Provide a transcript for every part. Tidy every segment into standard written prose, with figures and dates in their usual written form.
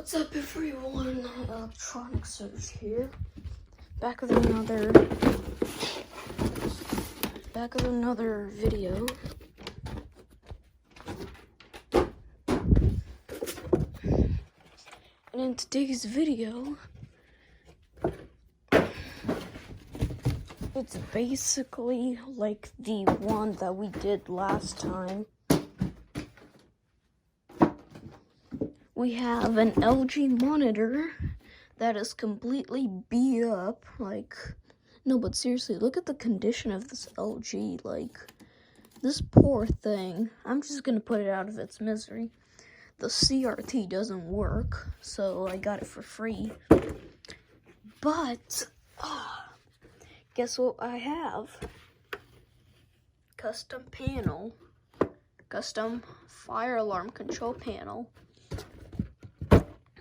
What's up, everyone? Electronic Search here. Back with another video. And in today's video, it's basically like the one that we did last time. We have an LG monitor that is completely beat up, no, but seriously, look at the condition of this LG, this poor thing. I'm just gonna put it out of its misery. The CRT doesn't work, so I got it for free. But, guess what I have? Custom fire alarm control panel.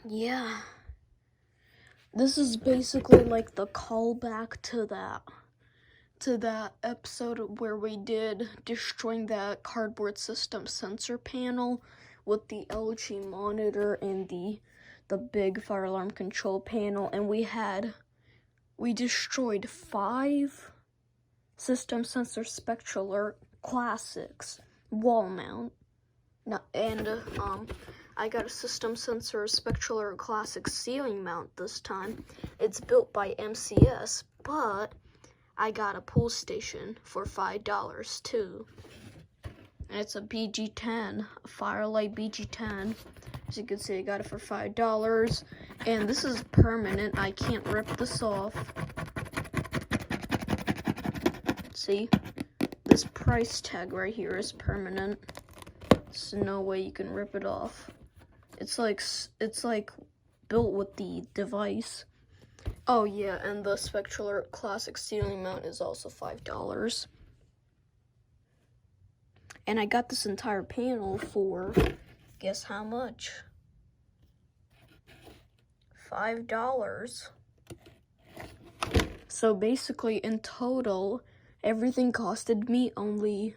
Yeah, this is basically like the callback to that episode where we did destroying that cardboard system sensor panel with the LG monitor and the big fire alarm control panel, and we destroyed 5 system sensor spectral classics wall mount. I got a system sensor spectral classic ceiling mount this time. It's built by MCS, but I got a pull station for $5 too. And it's a BG10, a Firelight BG10. As you can see, I got it for $5. And this is permanent. I can't rip this off. See? This price tag right here is permanent. There's no way you can rip it off. It's like built with the device. Oh yeah, and the Spectral Classic ceiling mount is also $5. And I got this entire panel for, guess how much? $5. So basically, in total, everything costed me only,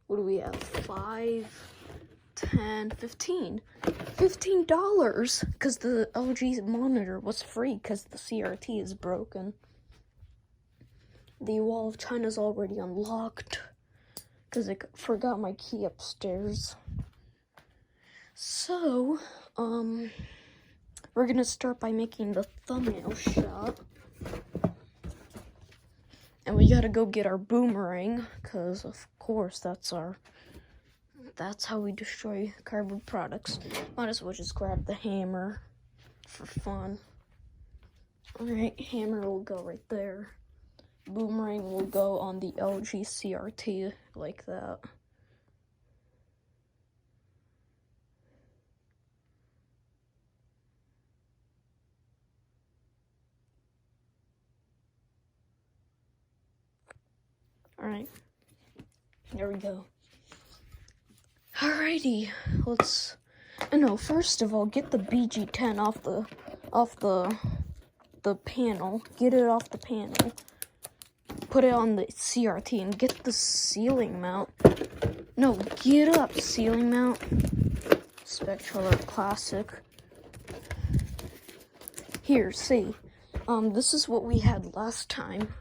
what do we have? 5, 10, 15. $15, because the LG monitor was free because the CRT is broken. The Wall of China's already unlocked because I forgot my key upstairs. So, we're gonna start by making the thumbnail shot. And we gotta go get our boomerang, because of course that's how we destroy cardboard products. Might as well just grab the hammer for fun. Alright, hammer will go right there. Boomerang will go on the LG CRT, like that. Alright, there we go. Alrighty, first of all, get the BG10 off the panel. Get it off the panel. Put it on the CRT and get the ceiling mount. No, get up, ceiling mount. Spectral Classic. Here, see. This is what we had last time.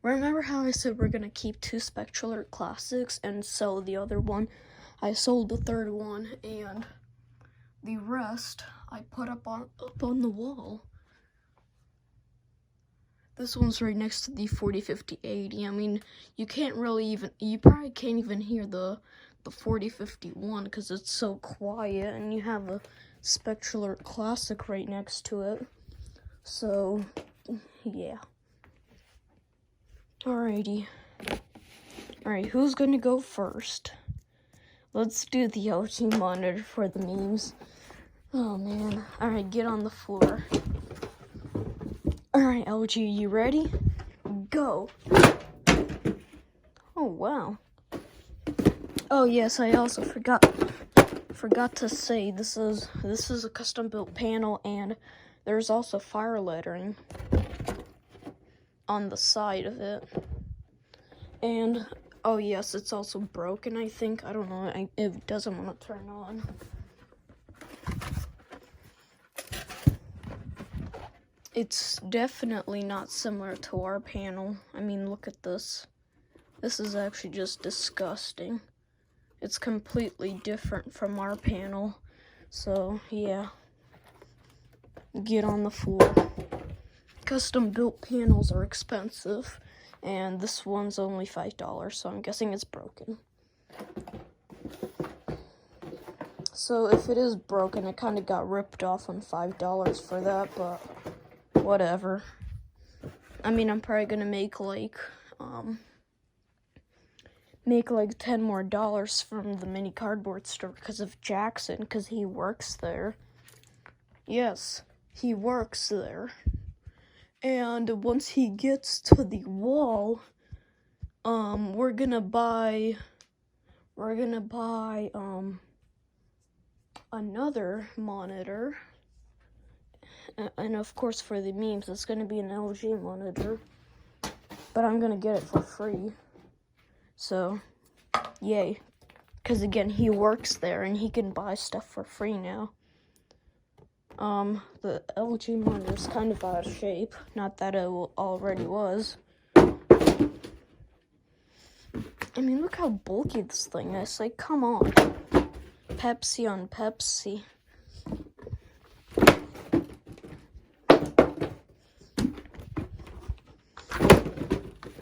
Remember how I said we're gonna keep 2 Spectral Classics and sell the other one? I sold the third one, and the rest I put up on the wall. This one's right next to the 40, 50, 80. I mean, you probably can't even hear the 40, 51 because it's so quiet, and you have a Spectral Classic right next to it. So, yeah. Alrighty. Alright, who's gonna go first? Let's do the LG monitor for the memes. Oh man. Alright, get on the floor. Alright, LG, you ready? Go. Oh wow. Oh yes, I also forgot to say this is a custom built panel, and there's also fire lettering on the side of it. And oh yes, it's also broken, I think. I don't know, it doesn't want to turn on. It's definitely not similar to our panel. I mean, look at this. This is actually just disgusting. It's completely different from our panel. So, yeah. Get on the floor. Custom built panels are expensive, and this one's only $5, so I'm guessing it's broken. So if it is broken, it kind of got ripped off on $5 for that, but whatever. I mean, I'm probably gonna make like 10 more dollars from the mini cardboard store because of Jackson, because he works there. Yes, he works there. And once he gets to the wall, we're gonna buy another monitor. And of course for the memes, it's gonna be an LG monitor. But I'm gonna get it for free. So, yay. Because again, he works there and he can buy stuff for free now. The LG monitor is kind of out of shape. Not that it already was. I mean, look how bulky this thing is. Like, come on. Pepsi on Pepsi.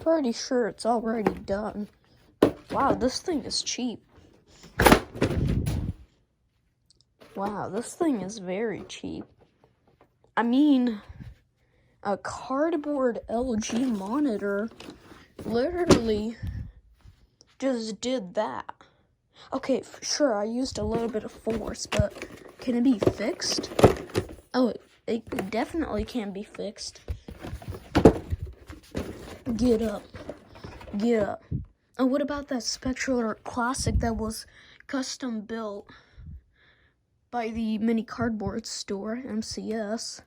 Pretty sure it's already done. Wow, this thing is cheap. Wow, this thing is very cheap. I mean, a cardboard LG monitor literally just did that. Okay, sure, I used a little bit of force, but can it be fixed? Oh, it definitely can be fixed. Get up. Get up. Oh, what about that Spectral Art Classic that was custom built by the mini cardboard store, MCS?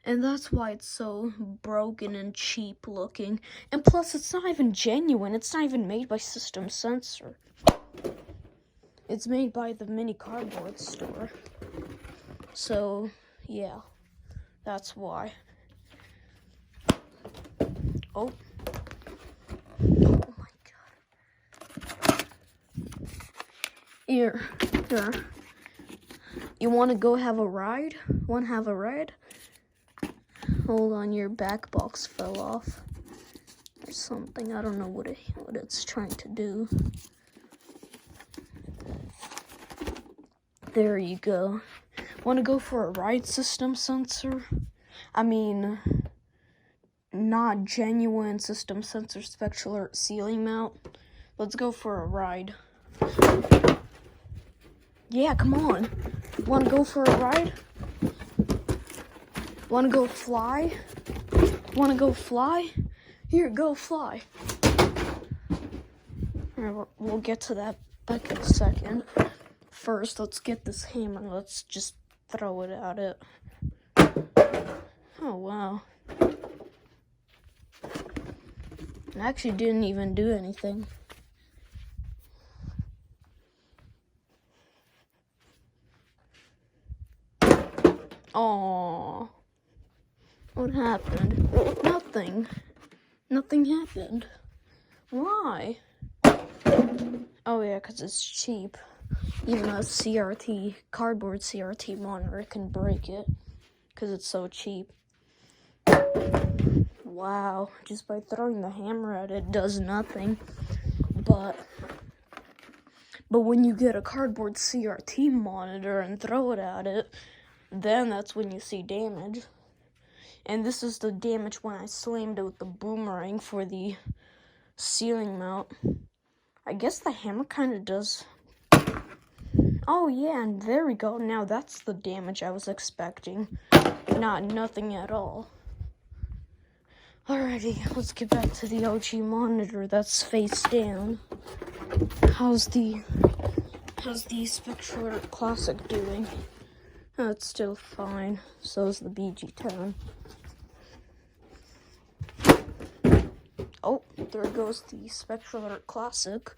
And that's why it's so broken and cheap looking. And plus, it's not even genuine. It's not even made by System Sensor. It's made by the mini cardboard store. So, yeah. That's why. Oh. Oh my god. Here. You want to go have a ride? Want to have a ride? Hold on, your back box fell off. Or something. I don't know what it's trying to do. There you go. Want to go for a ride, System Sensor? I mean, not genuine System Sensor Spectral Art ceiling mount. Let's go for a ride. Yeah, come on. Want to go for a ride? Want to go fly? Want to go fly? Here, go fly. Alright, we'll get to that back in a second. First, let's get this hammer. Let's just throw it at it. Oh, wow. It actually didn't even do anything. Aww. What happened? Nothing. Nothing happened. Why? Oh yeah, because it's cheap. Even a CRT, cardboard CRT monitor, it can break it. Because it's so cheap. Wow. Just by throwing the hammer at it does nothing. But when you get a cardboard CRT monitor and throw it at it, then that's when you see damage. And this is the damage when I slammed it with the boomerang for the ceiling mount. I guess the hammer kind of does. Oh yeah, and there we go. Now that's the damage I was expecting. Nothing at all. Alrighty, let's get back to the OG monitor that's face down. How's the Spectral Art Classic doing? Oh, it's still fine. So is the BG10. Oh, there goes the Spectral Art Classic.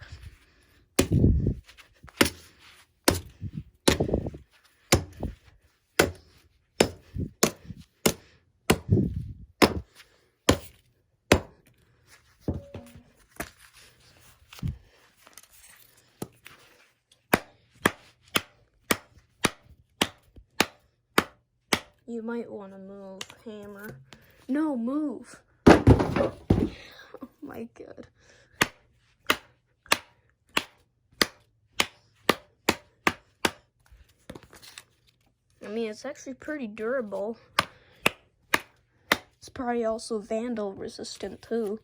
You might want to move, Hammer. No, move. Oh my God. I mean, it's actually pretty durable. It's probably also vandal resistant too.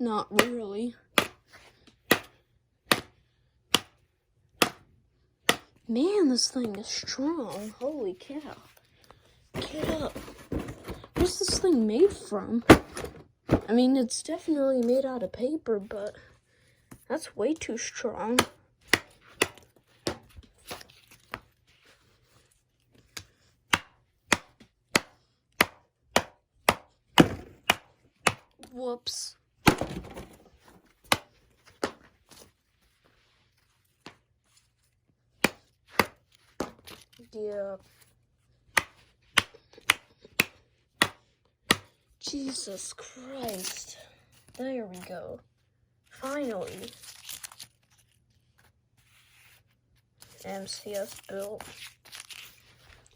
Not really. Man, this thing is strong. Holy cow. Get up. What's this thing made from? I mean, it's definitely made out of paper, but that's way too strong. Whoops. Yeah. Jesus Christ. There we go. Finally. MCS built.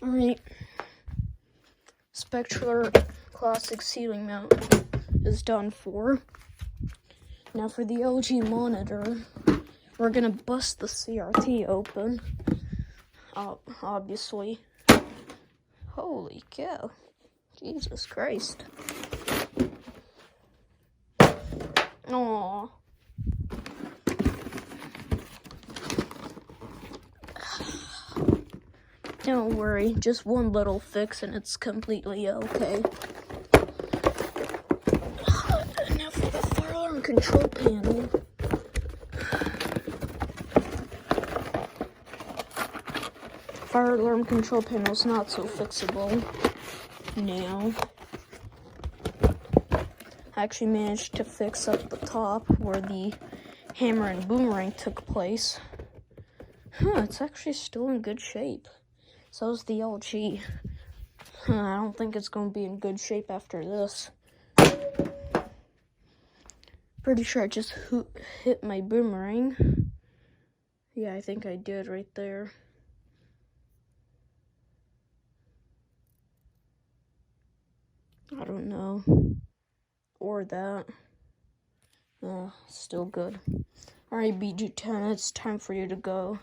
Alright. Spectrular classic ceiling mount is done for. Now for the LG monitor, we're gonna bust the CRT open. Obviously. Holy cow. Jesus Christ. Aww. Don't worry, just one little fix and it's completely okay. Now for the fire alarm control panel. Fire alarm control panel's not so fixable now. I actually managed to fix up the top where the hammer and boomerang took place. It's actually still in good shape. So is the LG. I don't think it's going to be in good shape after this. Pretty sure I just hit my boomerang. Yeah, I think I did right there. I don't know. Or that. Still good. Alright, BG10, it's time for you to go.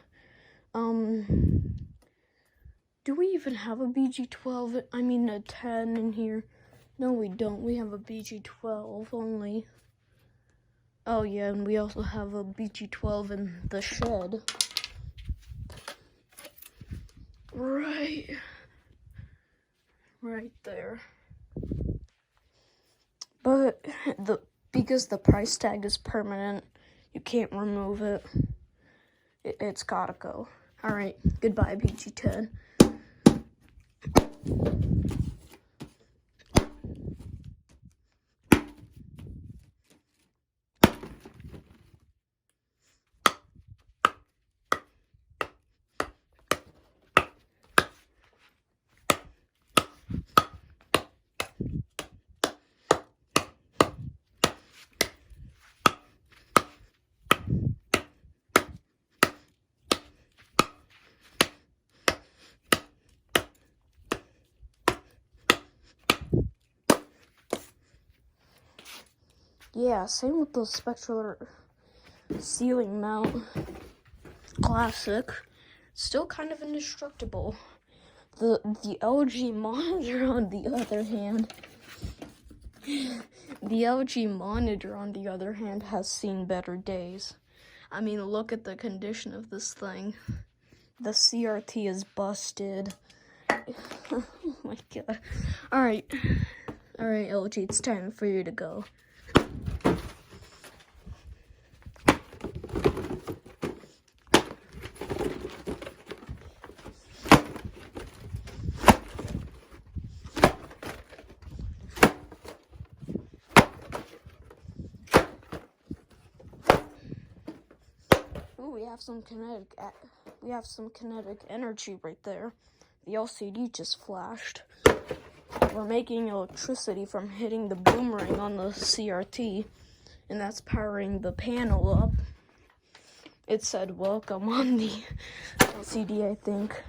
Do we even have a BG12? I mean a 10 in here. No, we don't. We have a BG12 only. Oh yeah, and we also have a BG12 in the shed. Right there. But because the price tag is permanent, you can't remove it. It's gotta go. Alright, goodbye, BG10. Yeah, same with the spectrular ceiling mount. Classic. Still kind of indestructible. The LG monitor on the other hand. The LG monitor on the other hand has seen better days. I mean, look at the condition of this thing. The CRT is busted. Oh my God. Alright, LG, it's time for you to go. Ooh, we have some kinetic energy right there. The LCD just flashed. We're making electricity from hitting the boomerang on the CRT, and that's powering the panel up. It said welcome on the LCD, I think.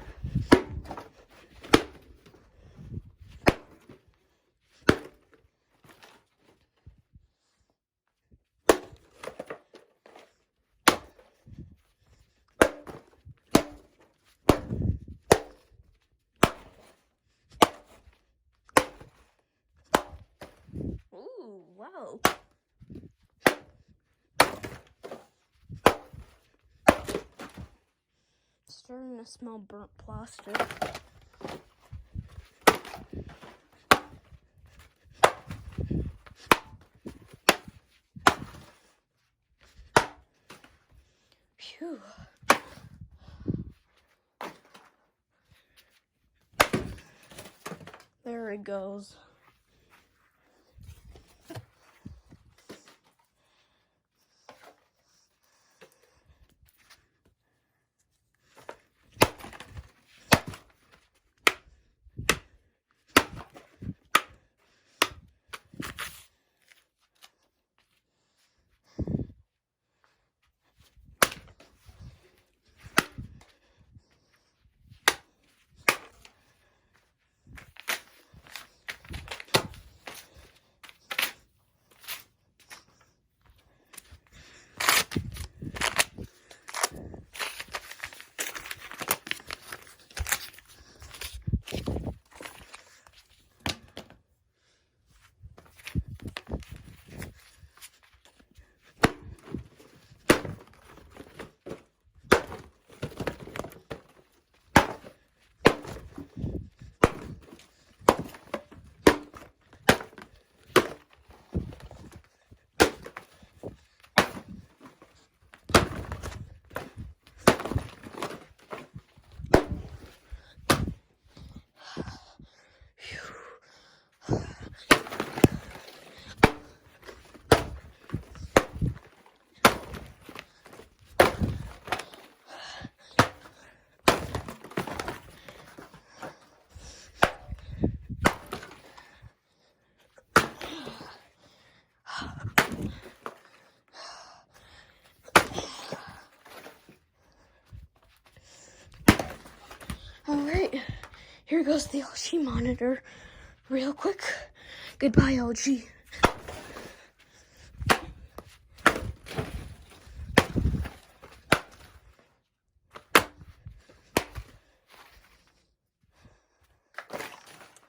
Ooh, wow. Starting to smell burnt plastic. Phew. There it goes. Alright, here goes the LG monitor. Real quick. Goodbye, LG.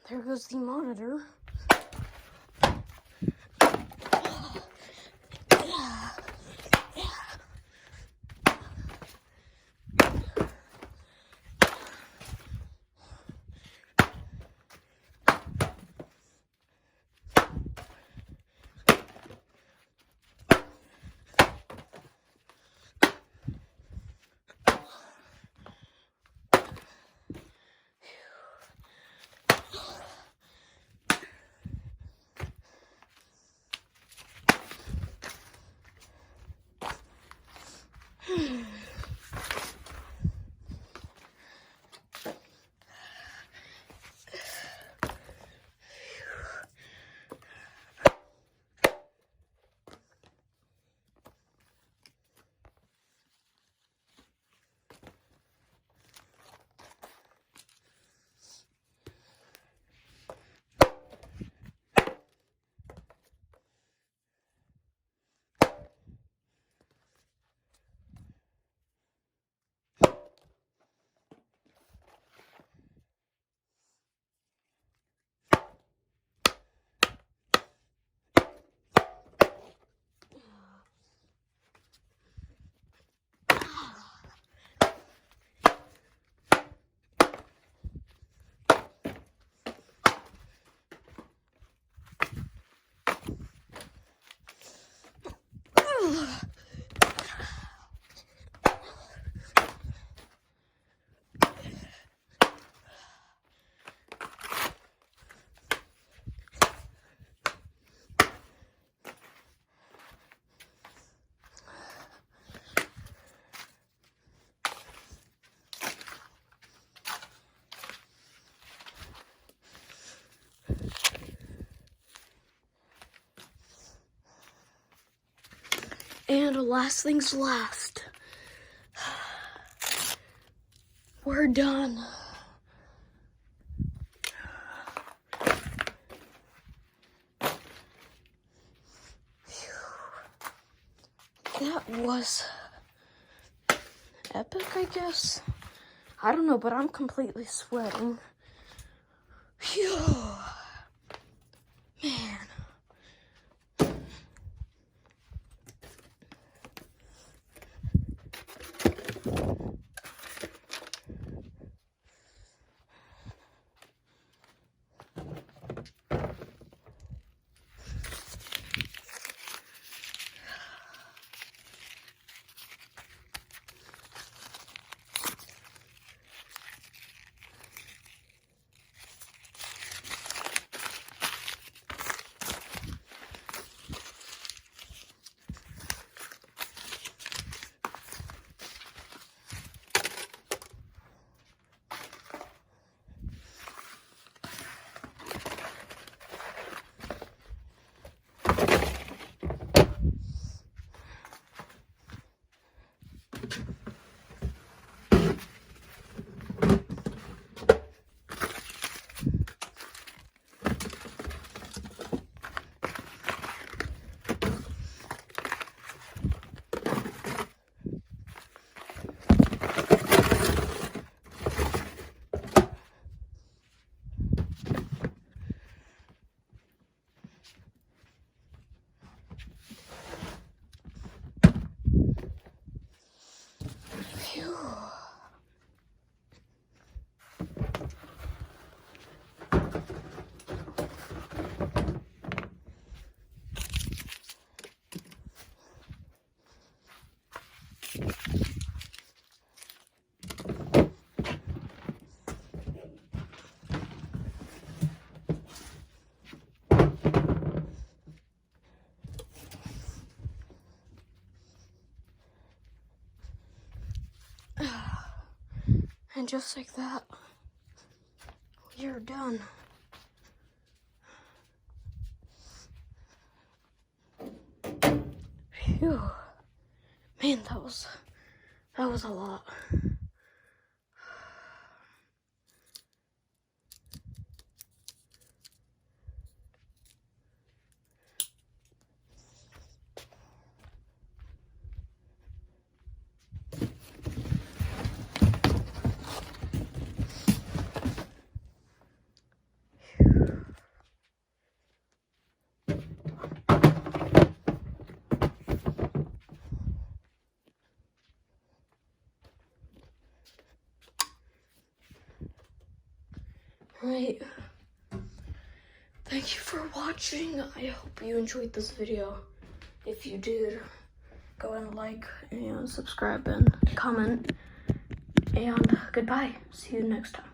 There goes the monitor. And last things last, We're done. That was epic, I guess. I don't know, but I'm completely sweating. Phew. Man. Phew. And just like that, we are done. Phew. Man, that was a lot. Right. Thank you for watching. I hope you enjoyed this video. If you did, go and like and subscribe and comment. And goodbye. See you next time.